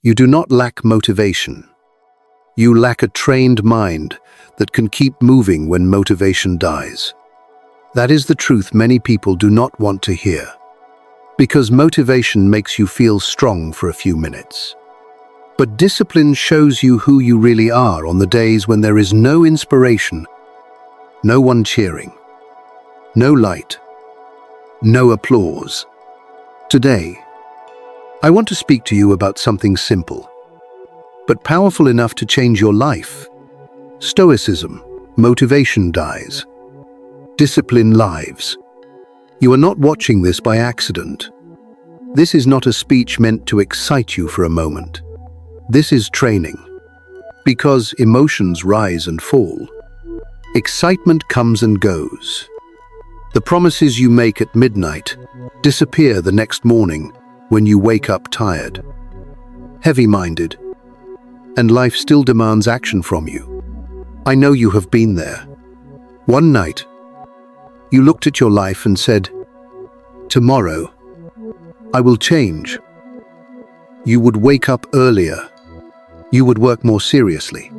You do not lack motivation. You lack a trained mind that can keep moving when motivation dies. That is the truth many people do not want to hear. Because motivation makes you feel strong for a few minutes. But discipline shows you who you really are on the days when there is no inspiration, no one cheering, no light, no applause. Today, I want to speak to you about something simple, but powerful enough to change your life. Stoicism. Motivation dies. Discipline lives. You are not watching this by accident. This is not a speech meant to excite you for a moment. This is training. Because emotions rise and fall. Excitement comes and goes. The promises you make at midnight disappear the next morning when you wake up tired, heavy-minded, and life still demands action from you. I know you have been there. One night, you looked at your life and said, "Tomorrow, I will change." You would wake up earlier. You would work more seriously.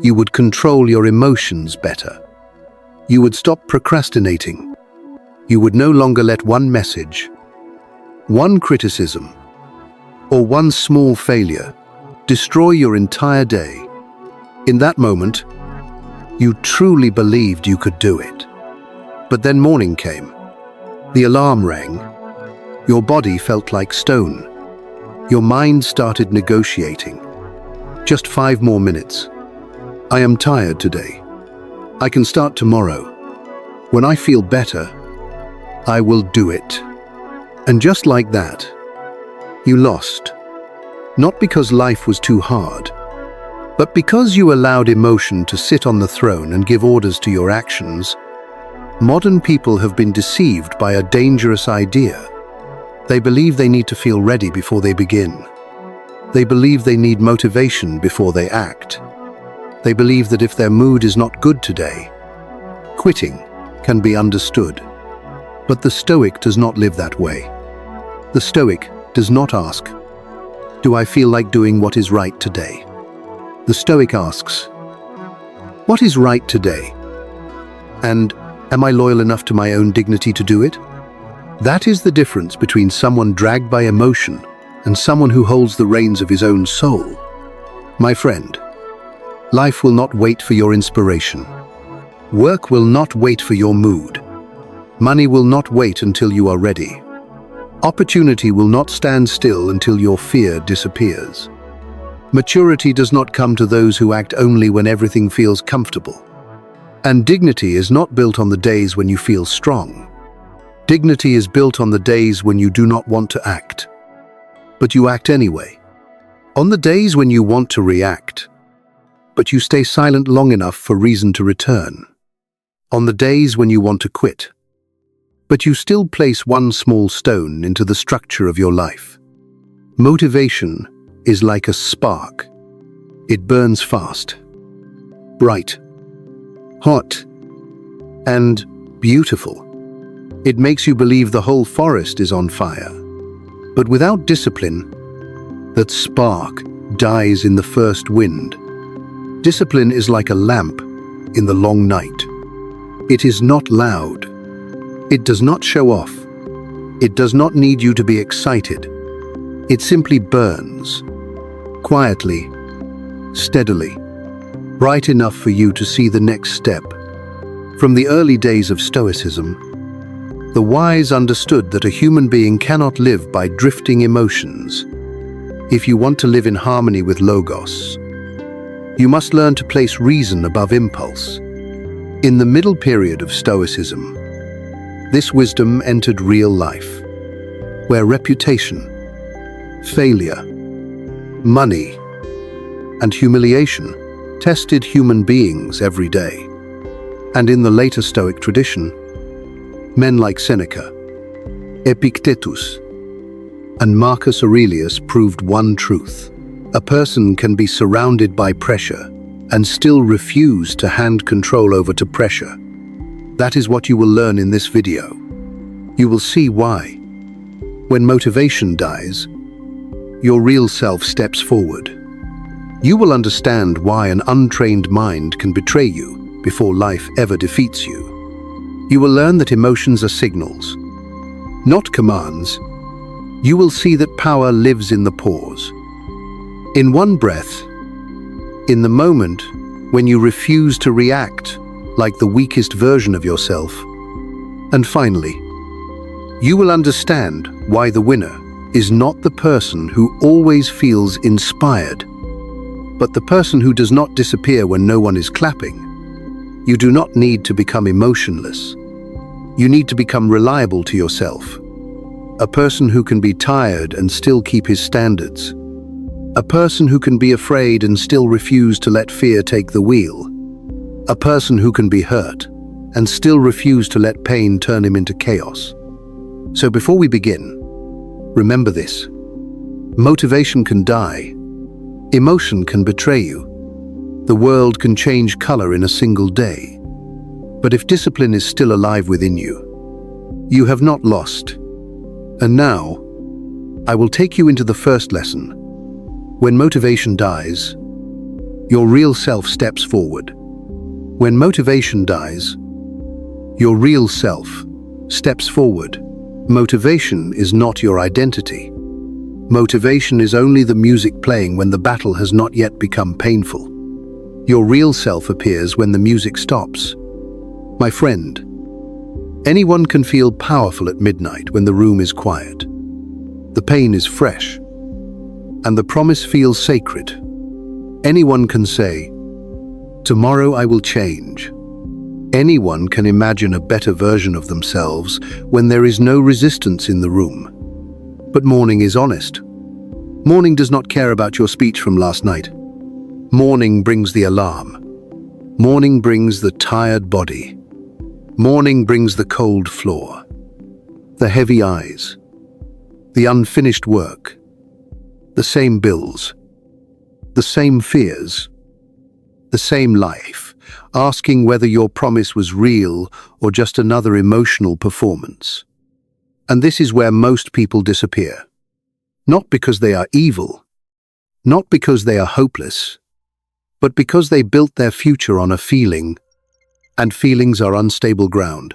You would control your emotions better. You would stop procrastinating. You would no longer let one message, one criticism, or one small failure destroy your entire day. In that moment, you truly believed you could do it. But then morning came. The alarm rang. Your body felt like stone. Your mind started negotiating. Just 5 more minutes. I am tired today. I can start tomorrow. When I feel better, I will do it. And just like that, you lost. Not because life was too hard, but because you allowed emotion to sit on the throne and give orders to your actions. Modern people have been deceived by a dangerous idea. They believe they need to feel ready before they begin. They believe they need motivation before they act. They believe that if their mood is not good today, quitting can be understood. But the Stoic does not live that way. The Stoic does not ask, "Do I feel like doing what is right today?" The Stoic asks, "What is right today? And am I loyal enough to my own dignity to do it?" That is the difference between someone dragged by emotion and someone who holds the reins of his own soul. My friend, life will not wait for your inspiration. Work will not wait for your mood. Money will not wait until you are ready. Opportunity will not stand still until your fear disappears. Maturity does not come to those who act only when everything feels comfortable. And dignity is not built on the days when you feel strong. Dignity is built on the days when you do not want to act, but you act anyway. On the days when you want to react, but you stay silent long enough for reason to return. On the days when you want to quit, but you still place one small stone into the structure of your life. Motivation is like a spark. It burns fast, bright, hot, and beautiful. It makes you believe the whole forest is on fire. But without discipline, that spark dies in the first wind. Discipline is like a lamp in the long night. It is not loud. It does not show off. It does not need you to be excited. It simply burns, quietly, steadily, bright enough for you to see the next step. From the early days of Stoicism, the wise understood that a human being cannot live by drifting emotions. If you want to live in harmony with Logos, you must learn to place reason above impulse. In the middle period of Stoicism, this wisdom entered real life, where reputation, failure, money, and humiliation tested human beings every day. And in the later Stoic tradition, men like Seneca, Epictetus, and Marcus Aurelius proved one truth. A person can be surrounded by pressure and still refuse to hand control over to pressure. That is what you will learn in this video. You will see why. When motivation dies, your real self steps forward. You will understand why an untrained mind can betray you before life ever defeats you. You will learn that emotions are signals, not commands. You will see that power lives in the pause. In one breath, in the moment when you refuse to react like the weakest version of yourself. And finally, you will understand why the winner is not the person who always feels inspired, but the person who does not disappear when no one is clapping. You do not need to become emotionless. You need to become reliable to yourself. A person who can be tired and still keep his standards. A person who can be afraid and still refuse to let fear take the wheel. A person who can be hurt and still refuse to let pain turn him into chaos. So before we begin, remember this. Motivation can die. Emotion can betray you. The world can change color in a single day. But if discipline is still alive within you, you have not lost. And now, I will take you into the first lesson. When motivation dies, your real self steps forward. When motivation dies, your real self steps forward. Motivation is not your identity. Motivation is only the music playing when the battle has not yet become painful. Your real self appears when the music stops. My friend, anyone can feel powerful at midnight when the room is quiet. The pain is fresh, and the promise feels sacred. Anyone can say, "Tomorrow I will change." Anyone can imagine a better version of themselves when there is no resistance in the room. But morning is honest. Morning does not care about your speech from last night. Morning brings the alarm. Morning brings the tired body. Morning brings the cold floor, the heavy eyes, the unfinished work, the same bills, the same fears, the same life, asking whether your promise was real or just another emotional performance. And this is where most people disappear. Not because they are evil, not because they are hopeless, but because they built their future on a feeling, and feelings are unstable ground.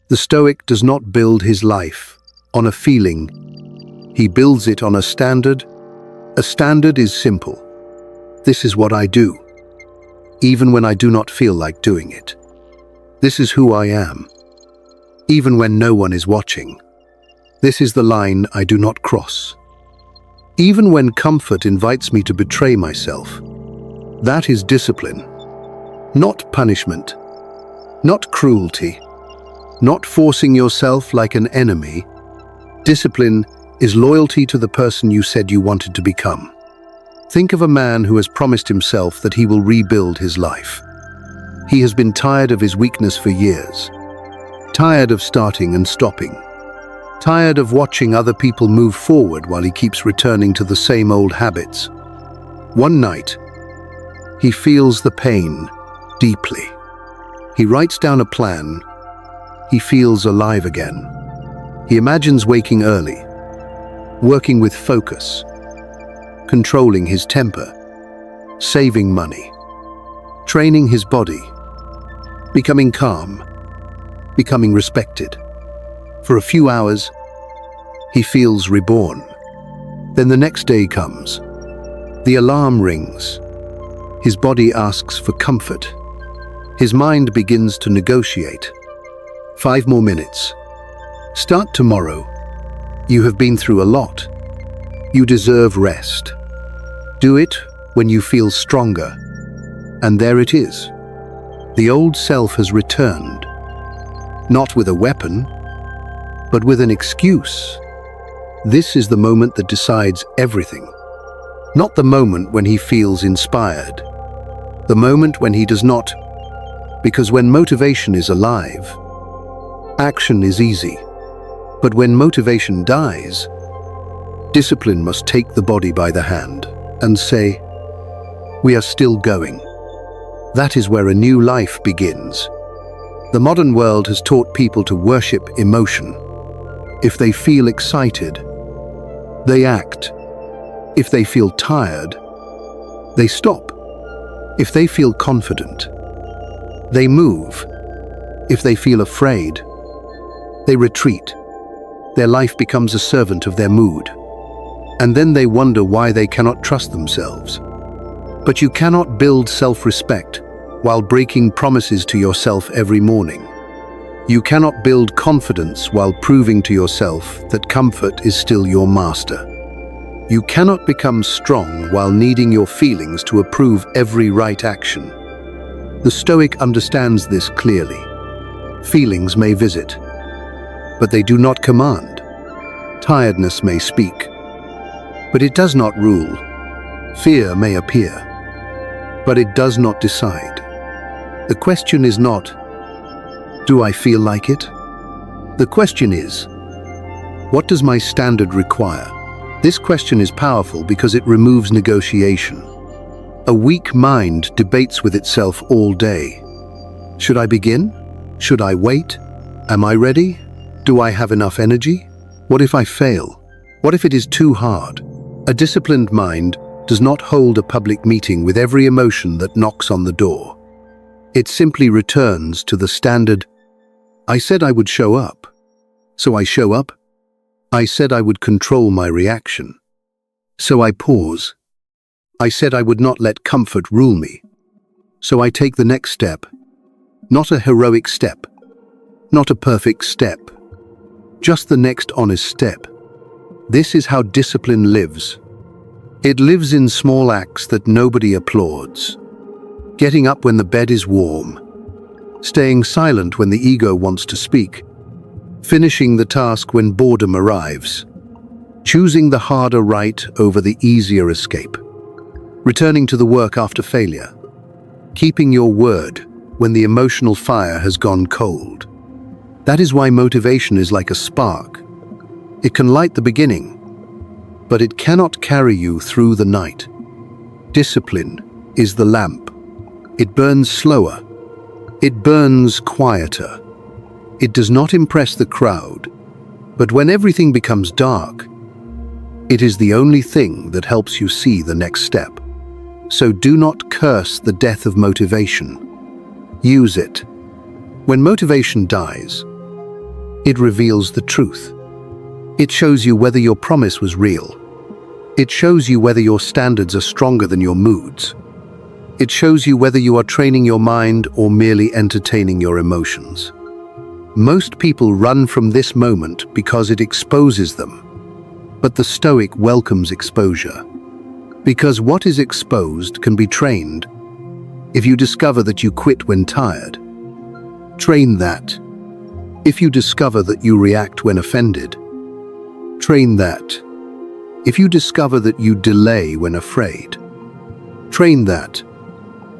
The Stoic does not build his life on a feeling. He builds it on a standard. A standard is simple. This is what I do, even when I do not feel like doing it. This is who I am, even when no one is watching. This is the line I do not cross. Even when comfort invites me to betray myself. That is discipline, not punishment, not cruelty, not forcing yourself like an enemy. Discipline is loyalty to the person you said you wanted to become. Think of a man who has promised himself that he will rebuild his life. He has been tired of his weakness for years, tired of starting and stopping, tired of watching other people move forward while he keeps returning to the same old habits. One night, he feels the pain deeply. He writes down a plan. He feels alive again. He imagines waking early, working with focus, controlling his temper, saving money, training his body, becoming calm, becoming respected. For a few hours, he feels reborn. Then the next day comes. The alarm rings. His body asks for comfort. His mind begins to negotiate. 5 more minutes. Start tomorrow. You have been through a lot. You deserve rest. Do it when you feel stronger. And there it is. The old self has returned. Not with a weapon, but with an excuse. This is the moment that decides everything. Not the moment when he feels inspired. The moment when he does not. Because when motivation is alive, action is easy. But when motivation dies, discipline must take the body by the hand and say, "We are still going." That is where a new life begins. The modern world has taught people to worship emotion. If they feel excited, they act. If they feel tired, they stop. If they feel confident, they move. If they feel afraid, they retreat. Their life becomes a servant of their mood. And then they wonder why they cannot trust themselves. But you cannot build self-respect while breaking promises to yourself every morning. You cannot build confidence while proving to yourself that comfort is still your master. You cannot become strong while needing your feelings to approve every right action. The Stoic understands this clearly. Feelings may visit, but they do not command. Tiredness may speak, but it does not rule. Fear may appear, but it does not decide. The question is not, do I feel like it? The question is, what does my standard require? This question is powerful because it removes negotiation. A weak mind debates with itself all day. Should I begin? Should I wait? Am I ready? Do I have enough energy? What if I fail? What if it is too hard? A disciplined mind does not hold a public meeting with every emotion that knocks on the door. It simply returns to the standard, I said I would show up, so I show up. I said I would control my reaction, so I pause. I said I would not let comfort rule me, so I take the next step. Not a heroic step, not a perfect step, just the next honest step. This is how discipline lives. It lives in small acts that nobody applauds. Getting up when the bed is warm, staying silent when the ego wants to speak, finishing the task when boredom arrives, choosing the harder right over the easier escape, returning to the work after failure, keeping your word when the emotional fire has gone cold. That is why motivation is like a spark. It can light the beginning, but it cannot carry you through the night. Discipline is the lamp. It burns slower. It burns quieter. It does not impress the crowd, but when everything becomes dark, it is the only thing that helps you see the next step. So do not curse the death of motivation. Use it. When motivation dies, it reveals the truth. It shows you whether your promise was real. It shows you whether your standards are stronger than your moods. It shows you whether you are training your mind or merely entertaining your emotions. Most people run from this moment because it exposes them. But the Stoic welcomes exposure. Because what is exposed can be trained. If you discover that you quit when tired, train that. If you discover that you react when offended, train that. If you discover that you delay when afraid, train that.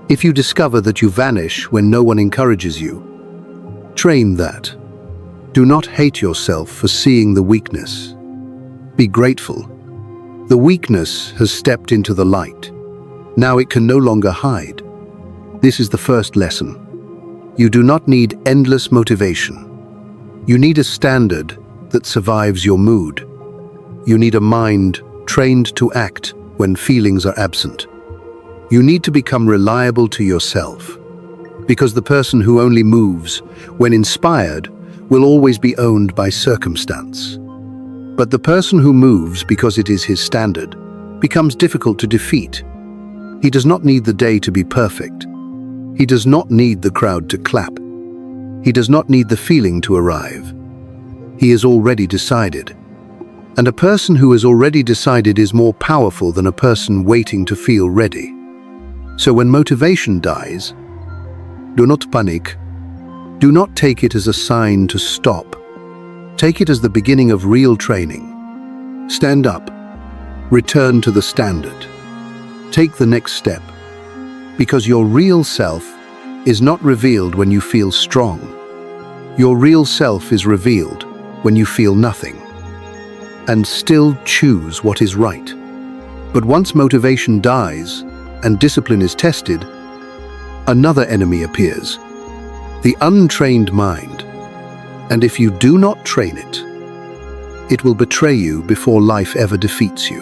If you discover that you vanish when no one encourages you, train that. Do not hate yourself for seeing the weakness. Be grateful. The weakness has stepped into the light. Now it can no longer hide. This is the first lesson. You do not need endless motivation. You need a standard that survives your mood. You need a mind trained to act when feelings are absent. You need to become reliable to yourself, because the person who only moves when inspired will always be owned by circumstance. But the person who moves because it is his standard becomes difficult to defeat. He does not need the day to be perfect. He does not need the crowd to clap. He does not need the feeling to arrive. He is already decided. And a person who has already decided is more powerful than a person waiting to feel ready. So when motivation dies, do not panic. Do not take it as a sign to stop. Take it as the beginning of real training. Stand up. Return to the standard. Take the next step. Because your real self is not revealed when you feel strong. Your real self is revealed when you feel nothing. And still choose what is right. But once motivation dies and discipline is tested, another enemy appears, the untrained mind. And if you do not train it, it will betray you before life ever defeats you.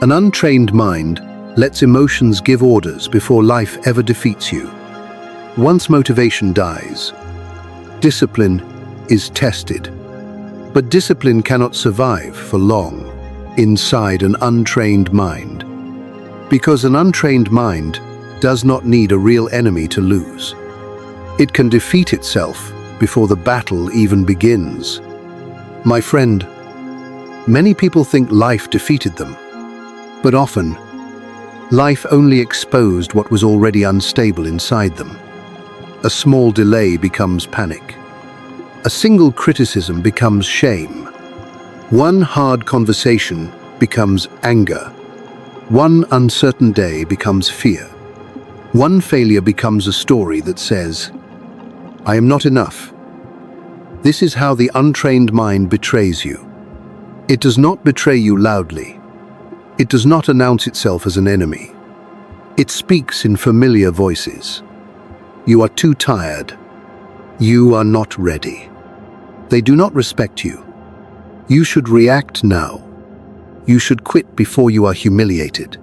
An untrained mind lets emotions give orders before life ever defeats you. Once motivation dies, discipline is tested. But discipline cannot survive for long inside an untrained mind. Because an untrained mind does not need a real enemy to lose. It can defeat itself before the battle even begins. My friend, many people think life defeated them, but often, life only exposed what was already unstable inside them. A small delay becomes panic. A single criticism becomes shame. One hard conversation becomes anger. One uncertain day becomes fear. One failure becomes a story that says, "I am not enough." This is how the untrained mind betrays you. It does not betray you loudly. It does not announce itself as an enemy. It speaks in familiar voices. You are too tired. You are not ready. They do not respect you. You should react now. You should quit before you are humiliated.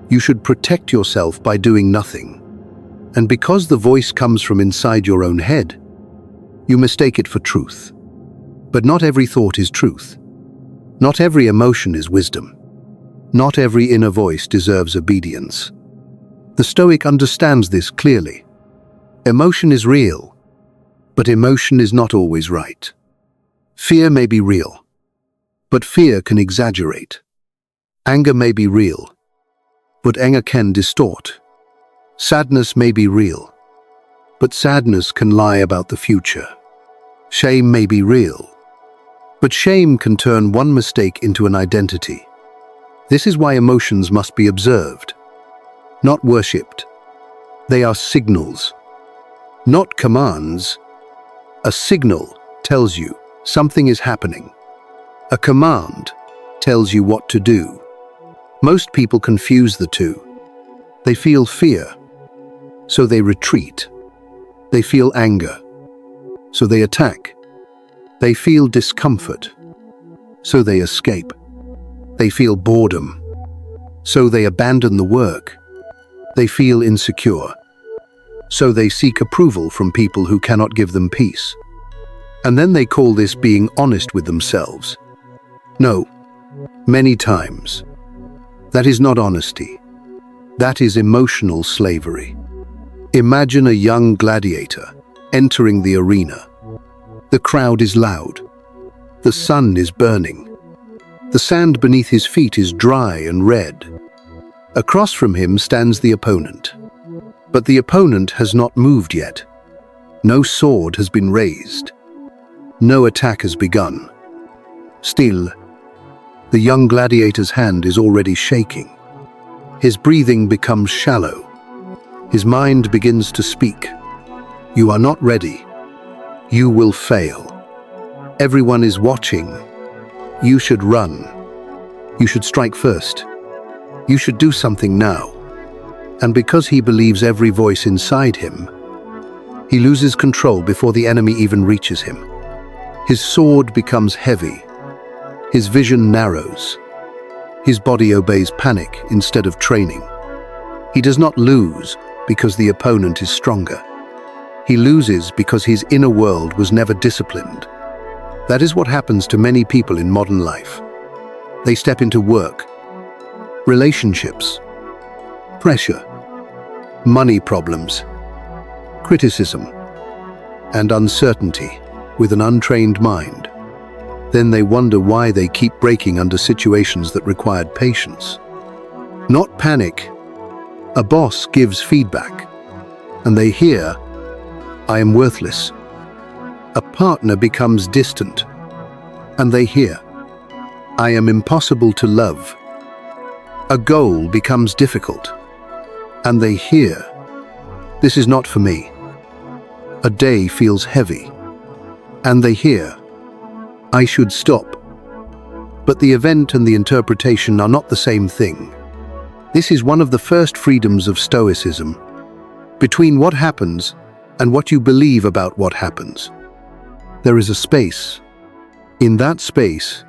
You should protect yourself by doing nothing. And because the voice comes from inside your own head, you mistake it for truth. But not every thought is truth. Not every emotion is wisdom. Not every inner voice deserves obedience. The Stoic understands this clearly. Emotion is real, but emotion is not always right. Fear may be real, but fear can exaggerate. Anger may be real, but anger can distort. Sadness may be real, but sadness can lie about the future. Shame may be real, but shame can turn one mistake into an identity. This is why emotions must be observed, not worshipped. They are signals, not commands. A signal tells you something is happening. A command tells you what to do. Most people confuse the two. They feel fear, so they retreat. They feel anger, so they attack. They feel discomfort, so they escape. They feel boredom, so they abandon the work. They feel insecure, so they seek approval from people who cannot give them peace. And then they call this being honest with themselves. No, many times, that is not honesty. That is emotional slavery. Imagine a young gladiator entering the arena. The crowd is loud. The sun is burning. The sand beneath his feet is dry and red. Across from him stands the opponent. But the opponent has not moved yet. No sword has been raised. No attack has begun. Still, the young gladiator's hand is already shaking. His breathing becomes shallow. His mind begins to speak. You are not ready. You will fail. Everyone is watching. You should run. You should strike first. You should do something now. And because he believes every voice inside him, he loses control before the enemy even reaches him. His sword becomes heavy. His vision narrows. His body obeys panic instead of training. He does not lose because the opponent is stronger. He loses because his inner world was never disciplined. That is what happens to many people in modern life. They step into work, relationships, pressure, money problems, criticism, and uncertainty with an untrained mind. Then they wonder why they keep breaking under situations that required patience. Not panic. A boss gives feedback, and they hear, "I am worthless." A partner becomes distant, and they hear, "I am impossible to love." A goal becomes difficult, and they hear, "This is not for me." A day feels heavy, and they hear, "I should stop." But the event and the interpretation are not the same thing. This is one of the first freedoms of Stoicism, between what happens and what you believe about what happens. There is a space. In that space,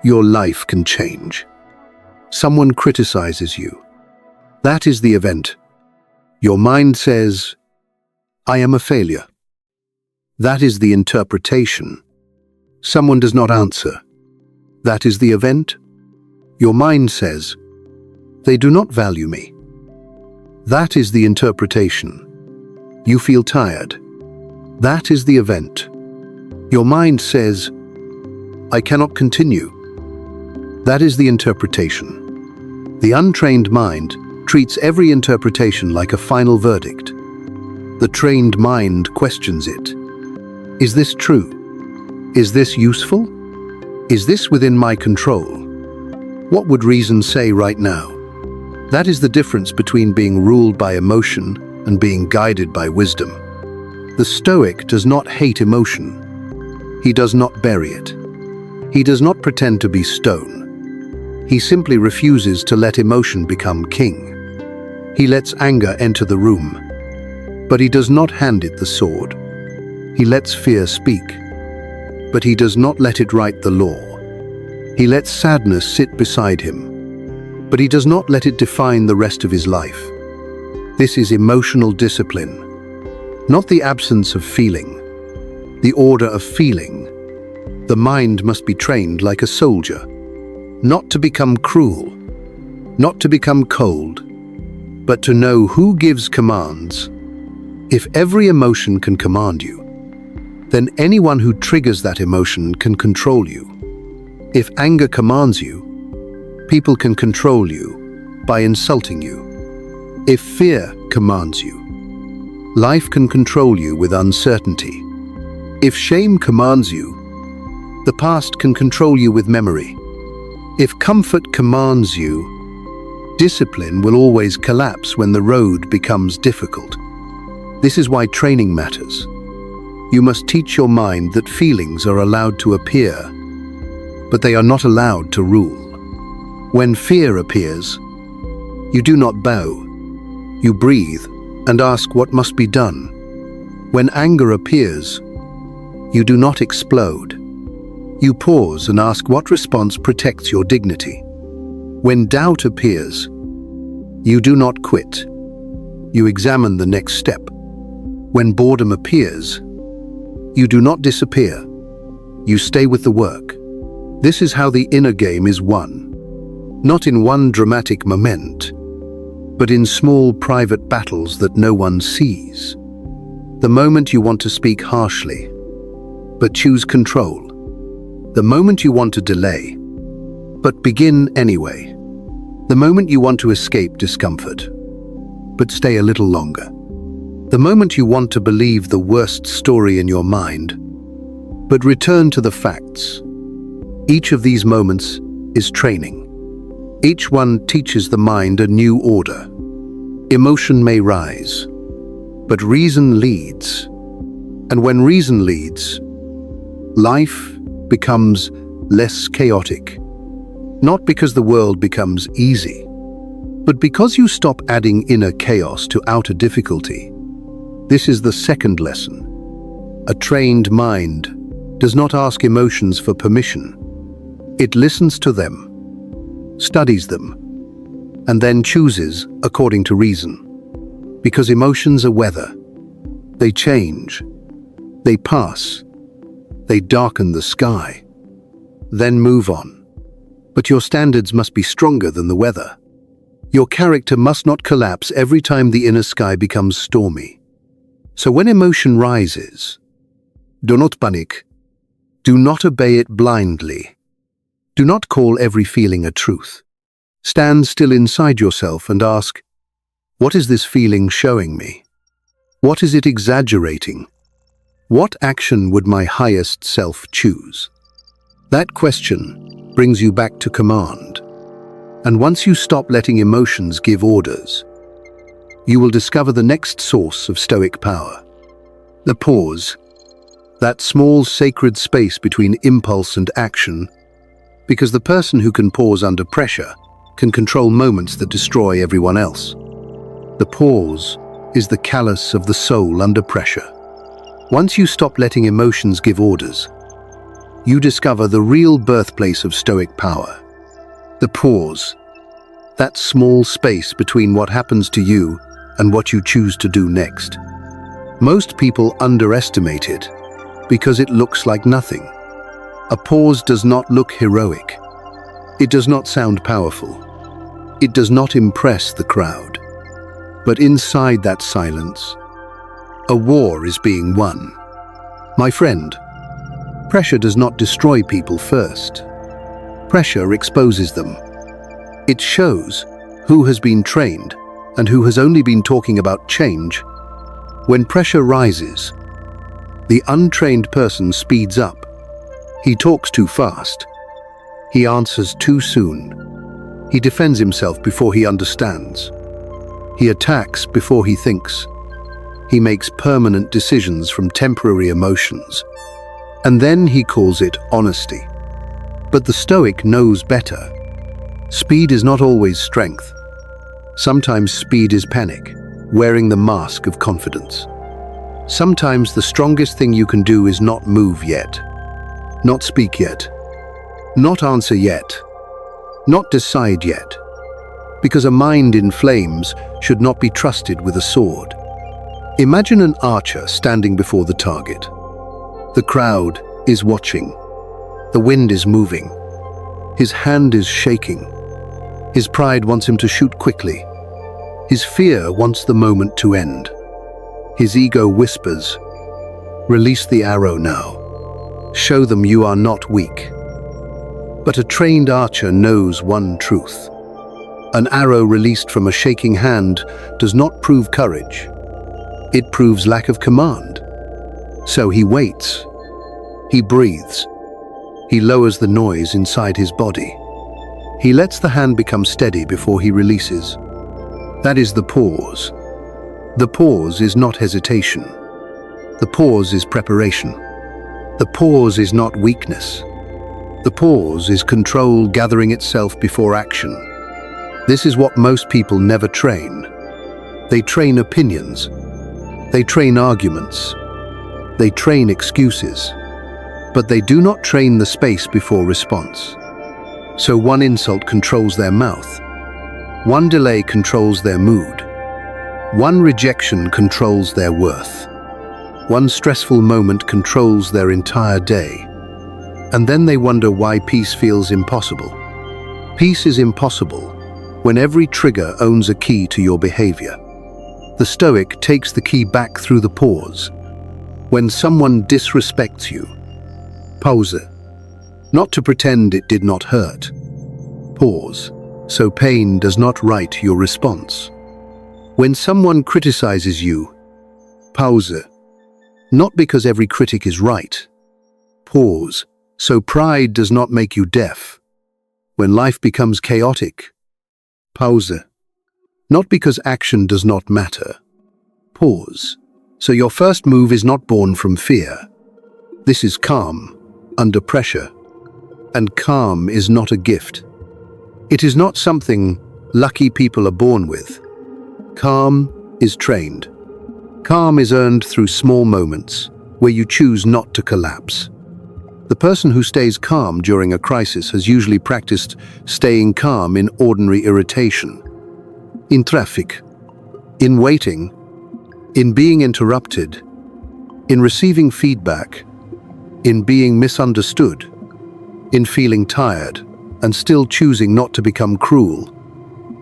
your life can change. Someone criticizes you. That is the event. Your mind says, I am a failure. That is the interpretation. Someone does not answer. That is the event. Your mind says, they do not value me. That is the interpretation. You feel tired. That is the event. Your mind says, I cannot continue. That is the interpretation. The untrained mind treats every interpretation like a final verdict. The trained mind questions it. Is this true? Is this useful? Is this within my control? What would reason say right now? That is the difference between being ruled by emotion and being guided by wisdom. The Stoic does not hate emotion. He does not bury it. He does not pretend to be stone. He simply refuses to let emotion become king. He lets anger enter the room, but he does not hand it the sword. He lets fear speak, but he does not let it write the law. He lets sadness sit beside him, but he does not let it define the rest of his life. This is emotional discipline, not the absence of feeling, the order of feeling. The mind must be trained like a soldier, not to become cruel, not to become cold, but to know who gives commands. If every emotion can command you, then anyone who triggers that emotion can control you. If anger commands you, people can control you by insulting you. If fear commands you, life can control you with uncertainty. If shame commands you, the past can control you with memory. If comfort commands you, discipline will always collapse when the road becomes difficult. This is why training matters. You must teach your mind that feelings are allowed to appear, but they are not allowed to rule. When fear appears, you do not bow. You breathe and ask what must be done. When anger appears, you do not explode. You pause and ask what response protects your dignity. When doubt appears, you do not quit. You examine the next step. When boredom appears, you do not disappear. You stay with the work. This is how the inner game is won. Not in one dramatic moment, but in small private battles that no one sees. The moment you want to speak harshly, but choose control. The moment you want to delay, but begin anyway. The moment you want to escape discomfort, but stay a little longer. The moment you want to believe the worst story in your mind, but return to the facts. Each of these moments is training. Each one teaches the mind a new order. Emotion may rise, but reason leads. And when reason leads, life becomes less chaotic. Not because the world becomes easy, but because you stop adding inner chaos to outer difficulty. This is the second lesson. A trained mind does not ask emotions for permission. It listens to them, studies them, and then chooses according to reason. Because emotions are weather. They change. They pass. They darken the sky. Then move on. But your standards must be stronger than the weather. Your character must not collapse every time the inner sky becomes stormy. So when emotion rises, do not panic. Do not obey it blindly. Do not call every feeling a truth. Stand still inside yourself and ask, what is this feeling showing me? What is it exaggerating? What action would my highest self choose? That question brings you back to command. And once you stop letting emotions give orders, you will discover the next source of Stoic power. The pause, that small sacred space between impulse and action, because the person who can pause under pressure can control moments that destroy everyone else. The pause is the callus of the soul under pressure. Once you stop letting emotions give orders, you discover the real birthplace of Stoic power. The pause, That small space between what happens to you and what you choose to do next. Most people underestimate it because it looks like nothing. A pause does not look heroic. It does not sound powerful. It does not impress the crowd. But inside that silence, a war is being won. My friend, pressure does not destroy people first. Pressure exposes them. It shows who has been trained and who has only been talking about change. When pressure rises, the untrained person speeds up. He talks too fast. He answers too soon. He defends himself before he understands. He attacks before he thinks. He makes permanent decisions from temporary emotions. And then he calls it honesty. But the Stoic knows better. Speed is not always strength. Sometimes speed is panic, wearing the mask of confidence. Sometimes the strongest thing you can do is not move yet, not speak yet, not answer yet, not decide yet, because a mind in flames should not be trusted with a sword. Imagine an archer standing before the target. The crowd is watching. The wind is moving. His hand is shaking. His pride wants him to shoot quickly. His fear wants the moment to end. His ego whispers, "Release the arrow now. Show them you are not weak." But a trained archer knows one truth. An arrow released from a shaking hand does not prove courage. It proves lack of command. So he waits. He breathes. He lowers the noise inside his body. He lets the hand become steady before he releases. That is the pause. The pause is not hesitation. The pause is preparation. The pause is not weakness. The pause is control gathering itself before action. This is what most people never train. They train opinions. They train arguments. They train excuses. But they do not train the space before response. So one insult controls their mouth. One delay controls their mood. One rejection controls their worth. One stressful moment controls their entire day. And then they wonder why peace feels impossible. Peace is impossible when every trigger owns a key to your behavior. The Stoic takes the key back through the pause. When someone disrespects you, pause. Not to pretend it did not hurt. Pause, so pain does not write your response. When someone criticizes you, pause. Not because every critic is right. Pause, so pride does not make you deaf. When life becomes chaotic, pause. Not because action does not matter. Pause, so your first move is not born from fear. This is calm, under pressure. And calm is not a gift. It is not something lucky people are born with. Calm is trained. Calm is earned through small moments where you choose not to collapse. The person who stays calm during a crisis has usually practiced staying calm in ordinary irritation, in traffic, in waiting, in being interrupted, in receiving feedback, in being misunderstood, in feeling tired and still choosing not to become cruel.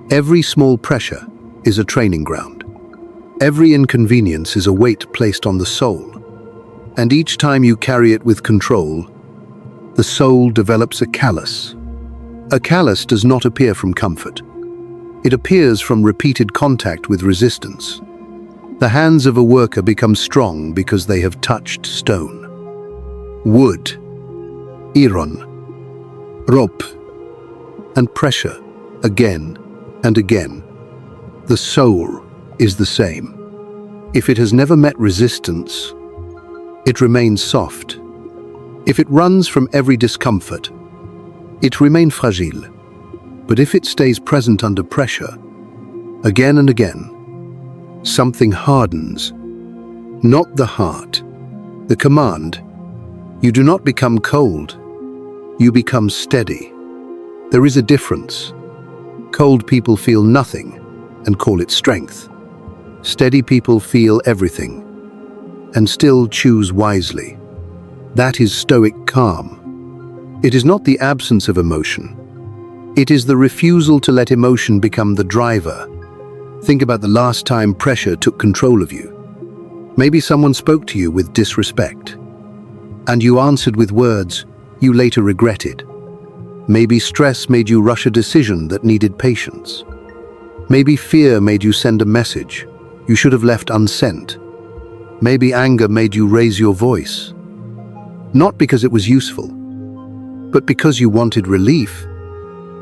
Every small pressure is a training ground. Every inconvenience is a weight placed on the soul. And each time you carry it with control, the soul develops a callus. A callus does not appear from comfort. It appears from repeated contact with resistance. The hands of a worker become strong because they have touched stone, wood, iron, rope, and pressure again and again. The soul is the same. If it has never met resistance, it remains soft. If it runs from every discomfort, it remains fragile. But if it stays present under pressure, again and again, something hardens. Not the heart, the command. You do not become cold. You become steady. There is a difference. Cold people feel nothing and call it strength. Steady people feel everything and still choose wisely. That is Stoic calm. It is not the absence of emotion. It is the refusal to let emotion become the driver. Think about the last time pressure took control of you. Maybe someone spoke to you with disrespect, and you answered with words you later regretted. Maybe stress made you rush a decision that needed patience. Maybe fear made you send a message you should have left unsent. Maybe anger made you raise your voice. Not because it was useful, but because you wanted relief.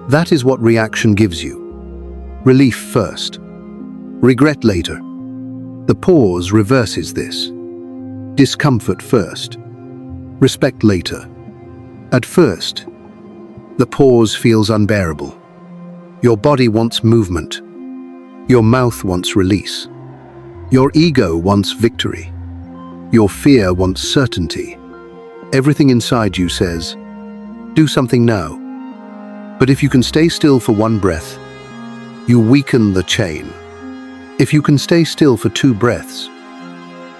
That is what reaction gives you. Relief first, regret later. The pause reverses this. Discomfort first, respect later. At first, the pause feels unbearable. Your body wants movement. Your mouth wants release. Your ego wants victory. Your fear wants certainty. Everything inside you says, do something now. But if you can stay still for one breath, you weaken the chain. If you can stay still for 2 breaths,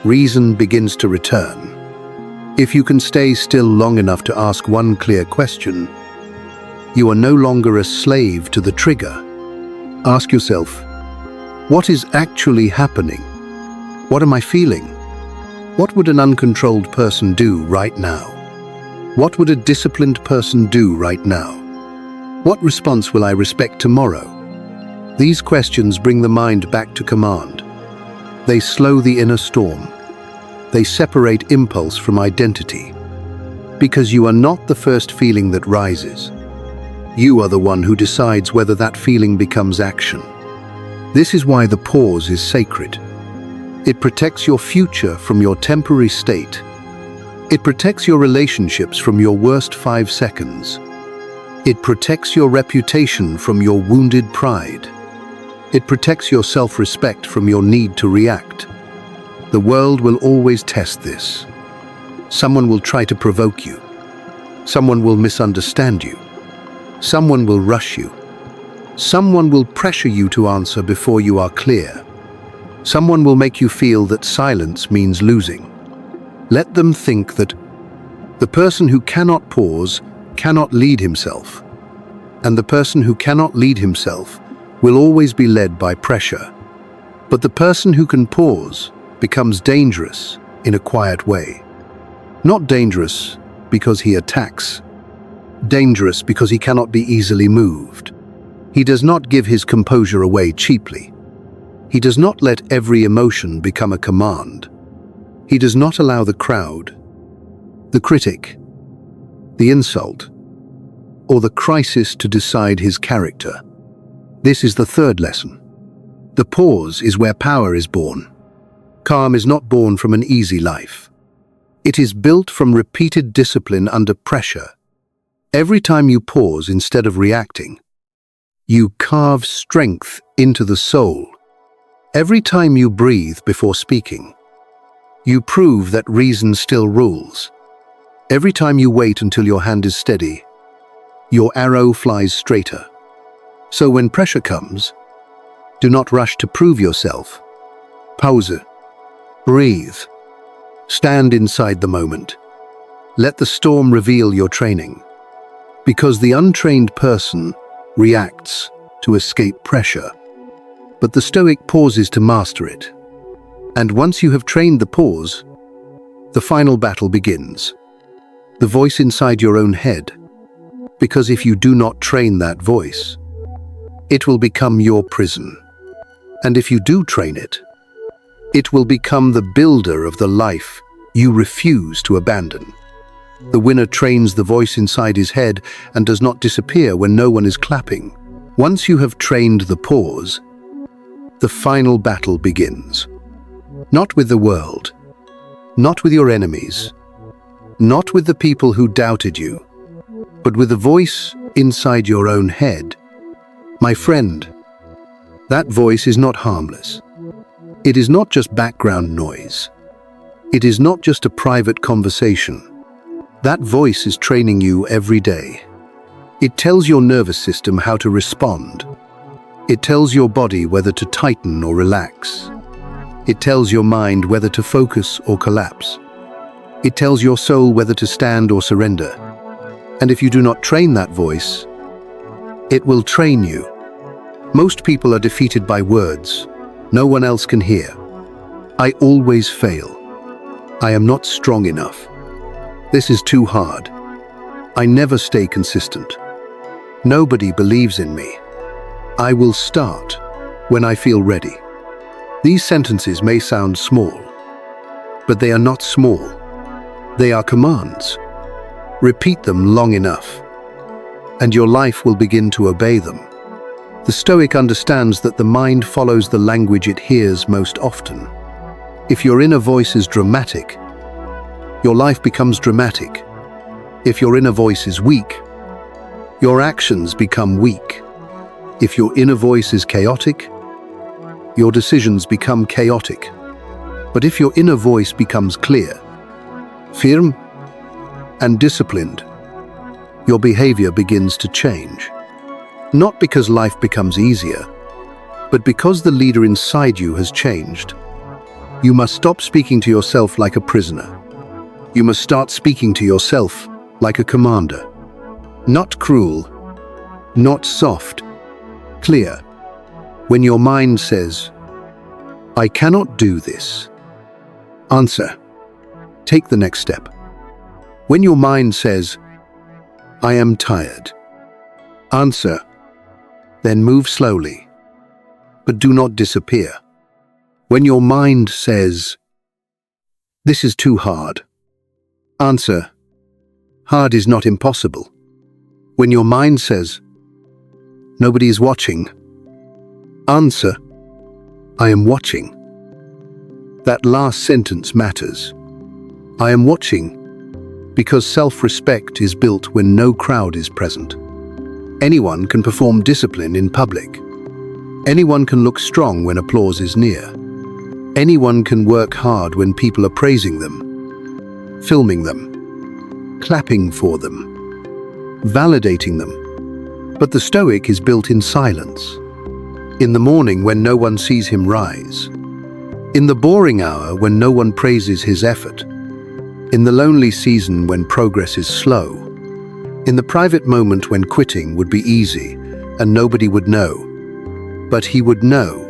reason begins to return. If you can stay still long enough to ask one clear question, you are no longer a slave to the trigger. Ask yourself, what is actually happening? What am I feeling? What would an uncontrolled person do right now? What would a disciplined person do right now? What response will I respect tomorrow? These questions bring the mind back to command. They slow the inner storm. They separate impulse from identity. Because you are not the first feeling that rises. You are the one who decides whether that feeling becomes action. This is why the pause is sacred. It protects your future from your temporary state. It protects your relationships from your worst 5 seconds. It protects your reputation from your wounded pride. It protects your self-respect from your need to react. The world will always test this. Someone will try to provoke you. Someone will misunderstand you. Someone will rush you. Someone will pressure you to answer before you are clear. Someone will make you feel that silence means losing. Let them think that the person who cannot pause cannot lead himself, and the person who cannot lead himself will always be led by pressure. But the person who can pause becomes dangerous in a quiet way. Not dangerous because he attacks. Dangerous because he cannot be easily moved. He does not give his composure away cheaply. He does not let every emotion become a command. He does not allow the crowd, the critic, the insult, or the crisis to decide his character. This is the third lesson. The pause is where power is born. Calm is not born from an easy life. It is built from repeated discipline under pressure. Every time you pause instead of reacting, you carve strength into the soul. Every time you breathe before speaking, you prove that reason still rules. Every time you wait until your hand is steady, your arrow flies straighter. So when pressure comes, do not rush to prove yourself. Pause. Breathe. Stand inside the moment. Let the storm reveal your training. Because the untrained person reacts to escape pressure, but the Stoic pauses to master it. And once you have trained the pause, the final battle begins. The voice inside your own head. Because if you do not train that voice, it will become your prison. And if you do train it, it will become the builder of the life you refuse to abandon. The winner trains the voice inside his head and does not disappear when no one is clapping. Once you have trained the pause, the final battle begins. Not with the world, not with your enemies, not with the people who doubted you, but with the voice inside your own head. My friend, that voice is not harmless. It is not just background noise. It is not just a private conversation. That voice is training you every day. It tells your nervous system how to respond, It tells your body whether to tighten or relax. It tells your mind whether to focus or collapse. It tells your soul whether to stand or surrender. And if you do not train that voice, it will train you. Most people are defeated by words no one else can hear. I always fail. I am not strong enough. This is too hard. I never stay consistent. Nobody believes in me. I will start when I feel ready. These sentences may sound small, but they are not small. They are commands. Repeat them long enough, and your life will begin to obey them. The Stoic understands that the mind follows the language it hears most often. If your inner voice is dramatic, your life becomes dramatic. If your inner voice is weak, your actions become weak. If your inner voice is chaotic, your decisions become chaotic. But if your inner voice becomes clear, firm, and disciplined, your behavior begins to change. Not because life becomes easier, but because the leader inside you has changed. You must stop speaking to yourself like a prisoner. You must start speaking to yourself like a commander. Not cruel, not soft, clear. When your mind says, I cannot do this, answer, take the next step. When your mind says, I am tired, answer, then move slowly, but do not disappear. When your mind says, this is too hard, answer, hard is not impossible. When your mind says, nobody is watching, answer, I am watching. That last sentence matters. I am watching because self-respect is built when no crowd is present. Anyone can perform discipline in public. Anyone can look strong when applause is near. Anyone can work hard when people are praising them, filming them, clapping for them, validating them. But the Stoic is built in silence. In the morning when no one sees him rise. In the boring hour when no one praises his effort. In the lonely season when progress is slow. In the private moment when quitting would be easy and nobody would know. But he would know,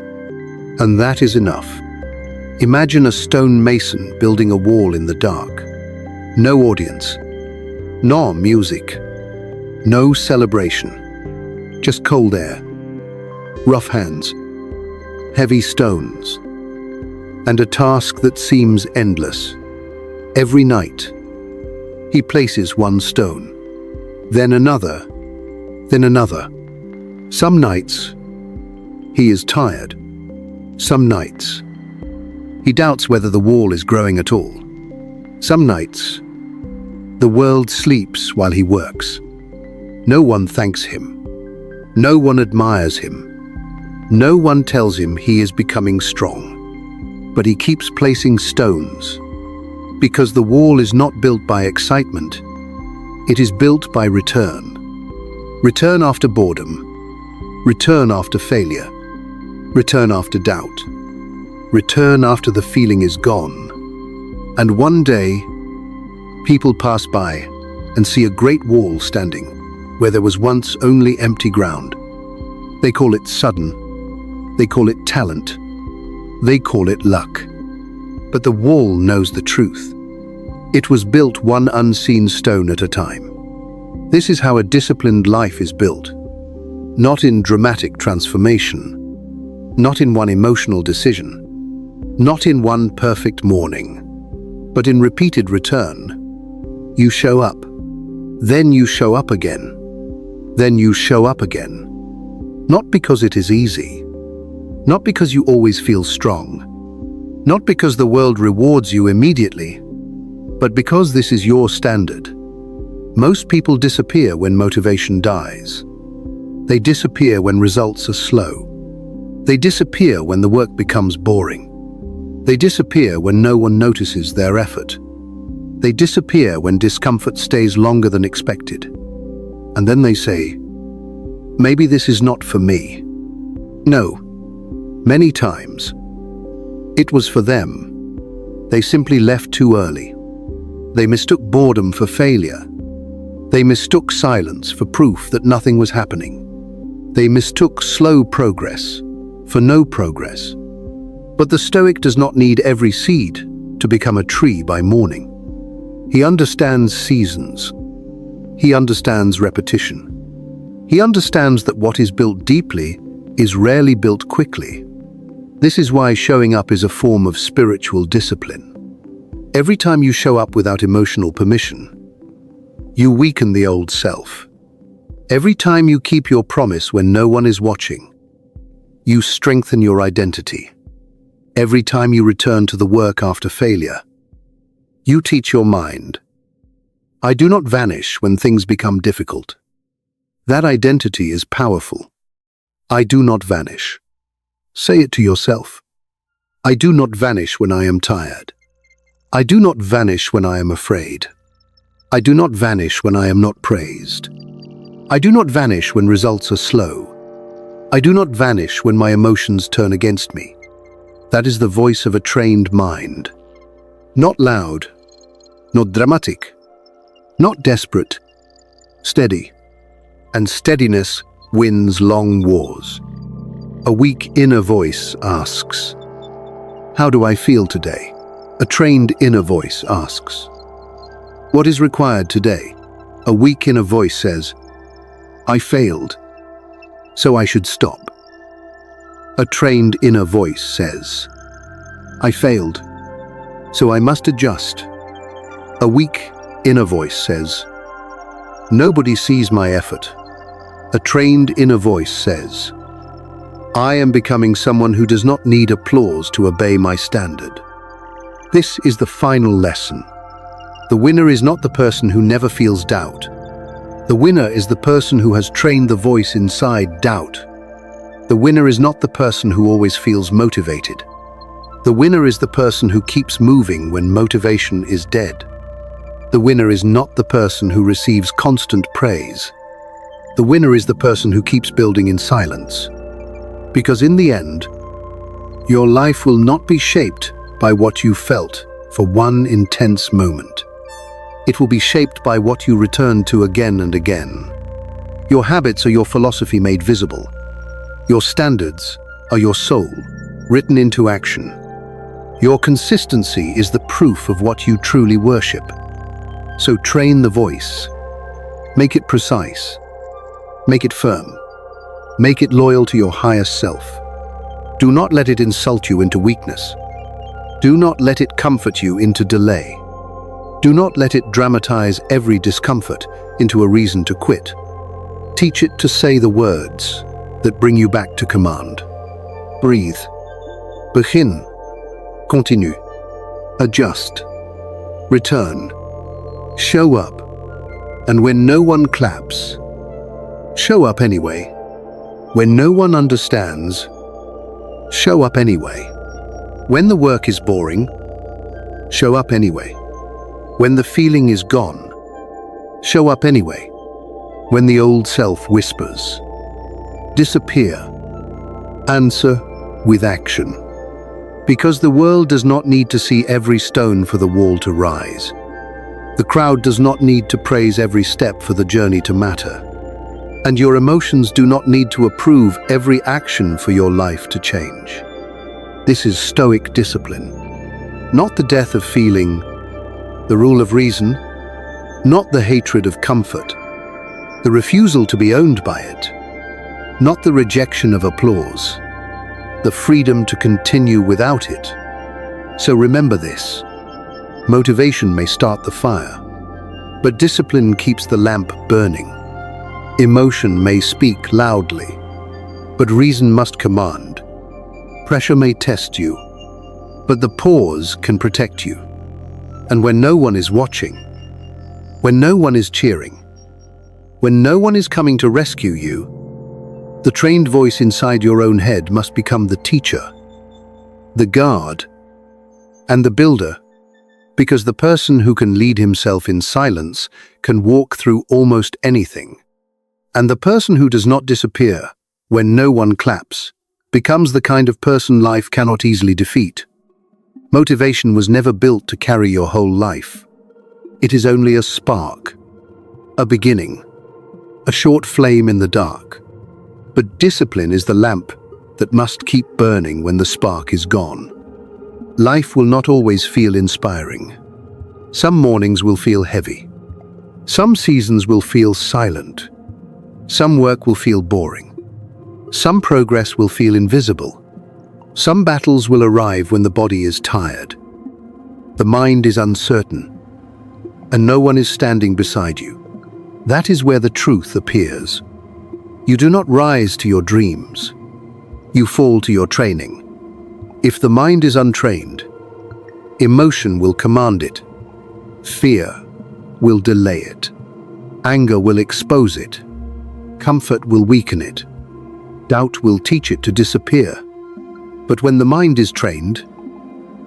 and that is enough. Imagine a stone mason building a wall in the dark. No audience, no music, no celebration, just cold air, rough hands, heavy stones, and a task that seems endless. Every night, he places one stone, then another, then another. Some nights, he is tired. Some nights, he doubts whether the wall is growing at all. Some nights, the world sleeps while he works. No one thanks him. No one admires him. No one tells him he is becoming strong. But he keeps placing stones, because the wall is not built by excitement. It is built by return. Return after boredom. Return after failure. Return after doubt. Return after the feeling is gone. And one day, people pass by and see a great wall standing where there was once only empty ground. They call it sudden. They call it talent. They call it luck. But the wall knows the truth. It was built one unseen stone at a time. This is how a disciplined life is built. Not in dramatic transformation. Not in one emotional decision. Not in one perfect morning. But in repeated return. You show up. Then you show up again. Then you show up again. Not because it is easy. Not because you always feel strong. Not because the world rewards you immediately, but because this is your standard. Most people disappear when motivation dies. They disappear when results are slow. They disappear when the work becomes boring. They disappear when no one notices their effort. They disappear when discomfort stays longer than expected. And then they say, maybe this is not for me. No, many times. It was for them. They simply left too early. They mistook boredom for failure. They mistook silence for proof that nothing was happening. They mistook slow progress for no progress. But the Stoic does not need every seed to become a tree by morning. He understands seasons. He understands repetition. He understands that what is built deeply is rarely built quickly. This is why showing up is a form of spiritual discipline. Every time you show up without emotional permission, you weaken the old self. Every time you keep your promise when no one is watching, you strengthen your identity. Every time you return to the work after failure, you teach your mind, I do not vanish when things become difficult. That identity is powerful. I do not vanish. Say it to yourself. I do not vanish when I am tired. I do not vanish when I am afraid. I do not vanish when I am not praised. I do not vanish when results are slow. I do not vanish when my emotions turn against me. That is the voice of a trained mind. Not loud, not dramatic, not desperate, steady. And steadiness wins long wars. A weak inner voice asks, how do I feel today? A trained inner voice asks, what is required today? A weak inner voice says, I failed, so I should stop. A trained inner voice says, I failed, so I must adjust. A weak inner voice says, nobody sees my effort. A trained inner voice says, I am becoming someone who does not need applause to obey my standard. This is the final lesson. The winner is not the person who never feels doubt. The winner is the person who has trained the voice inside doubt. The winner is not the person who always feels motivated. The winner is the person who keeps moving when motivation is dead. The winner is not the person who receives constant praise. The winner is the person who keeps building in silence. Because in the end, your life will not be shaped by what you felt for one intense moment. It will be shaped by what you return to again and again. Your habits are your philosophy made visible. Your standards are your soul, written into action. Your consistency is the proof of what you truly worship. So train the voice. Make it precise. Make it firm. Make it loyal to your highest self. Do not let it insult you into weakness. Do not let it comfort you into delay. Do not let it dramatize every discomfort into a reason to quit. Teach it to say the words that bring you back to command. Breathe. Begin. Continue. Adjust. Return. Show up. And when no one claps, show up anyway. When no one understands, show up anyway. When the work is boring, show up anyway. When the feeling is gone, show up anyway. When the old self whispers, disappear. Answer with action. Because the world does not need to see every stone for the wall to rise. The crowd does not need to praise every step for the journey to matter. And your emotions do not need to approve every action for your life to change. This is Stoic discipline. Not the death of feeling, the rule of reason, not the hatred of comfort, the refusal to be owned by it, not the rejection of applause, the freedom to continue without it. So remember this. Motivation may start the fire, but discipline keeps the lamp burning. Emotion may speak loudly, but reason must command. Pressure may test you, but the pause can protect you. And when no one is watching, when no one is cheering, when no one is coming to rescue you, the trained voice inside your own head must become the teacher, the guard, and the builder, because the person who can lead himself in silence can walk through almost anything. And the person who does not disappear when no one claps becomes the kind of person life cannot easily defeat. Motivation was never built to carry your whole life. It is only a spark, a beginning, a short flame in the dark. But discipline is the lamp that must keep burning when the spark is gone. Life will not always feel inspiring. Some mornings will feel heavy. Some seasons will feel silent. Some work will feel boring. Some progress will feel invisible. Some battles will arrive when the body is tired. The mind is uncertain, and no one is standing beside you. That is where the truth appears. You do not rise to your dreams. You fall to your training. If the mind is untrained, emotion will command it. Fear will delay it. Anger will expose it. Comfort will weaken it. Doubt will teach it to disappear. But when the mind is trained,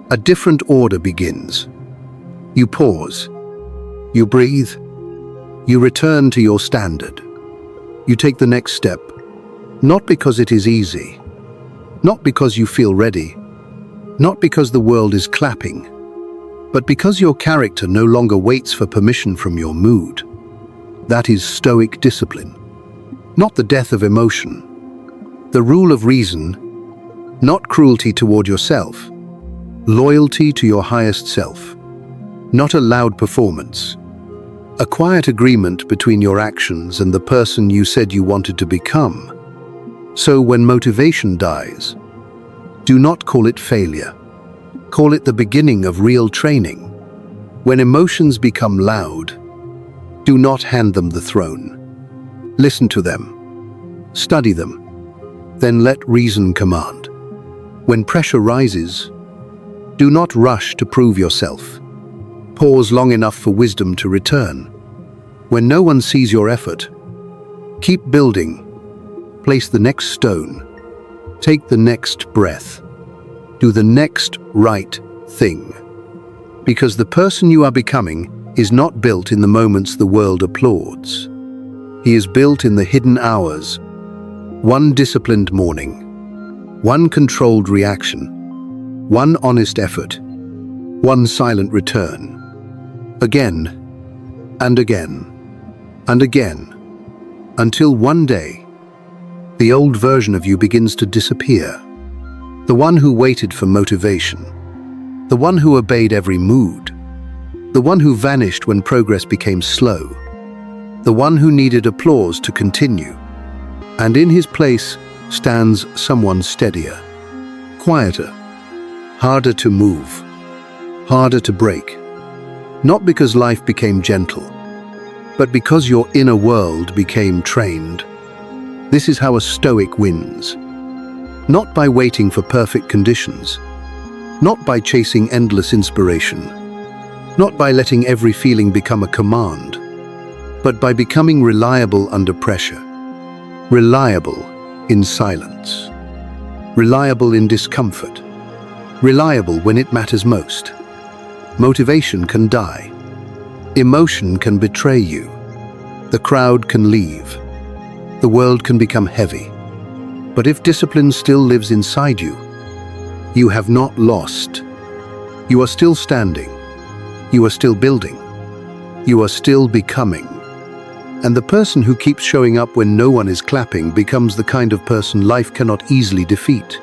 a different order begins. You pause. You breathe. You return to your standard. You take the next step, not because it is easy, not because you feel ready, not because the world is clapping, but because your character no longer waits for permission from your mood. That is Stoic discipline, not the death of emotion, the rule of reason, not cruelty toward yourself, loyalty to your highest self, not a loud performance, a quiet agreement between your actions and the person you said you wanted to become. So when motivation dies, do not call it failure. Call it the beginning of real training. When emotions become loud, do not hand them the throne. Listen to them. Study them. Then let reason command. When pressure rises, do not rush to prove yourself. Pause long enough for wisdom to return. When no one sees your effort, keep building. Place the next stone. Take the next breath. Do the next right thing. Because the person you are becoming is not built in the moments the world applauds. He is built in the hidden hours. One disciplined morning. One controlled reaction. One honest effort. One silent return. Again, and again, and again, until one day, the old version of you begins to disappear. The one who waited for motivation. The one who obeyed every mood. The one who vanished when progress became slow. The one who needed applause to continue. And in his place stands someone steadier, quieter, harder to move, harder to break. Not because life became gentle, but because your inner world became trained. This is how a Stoic wins. Not by waiting for perfect conditions, not by chasing endless inspiration, not by letting every feeling become a command, but by becoming reliable under pressure, reliable in silence, reliable in discomfort, reliable when it matters most. Motivation can die. Emotion can betray you. The crowd can leave. The world can become heavy. But if discipline still lives inside you, you have not lost. You are still standing. You are still building. You are still becoming. And the person who keeps showing up when no one is clapping becomes the kind of person life cannot easily defeat.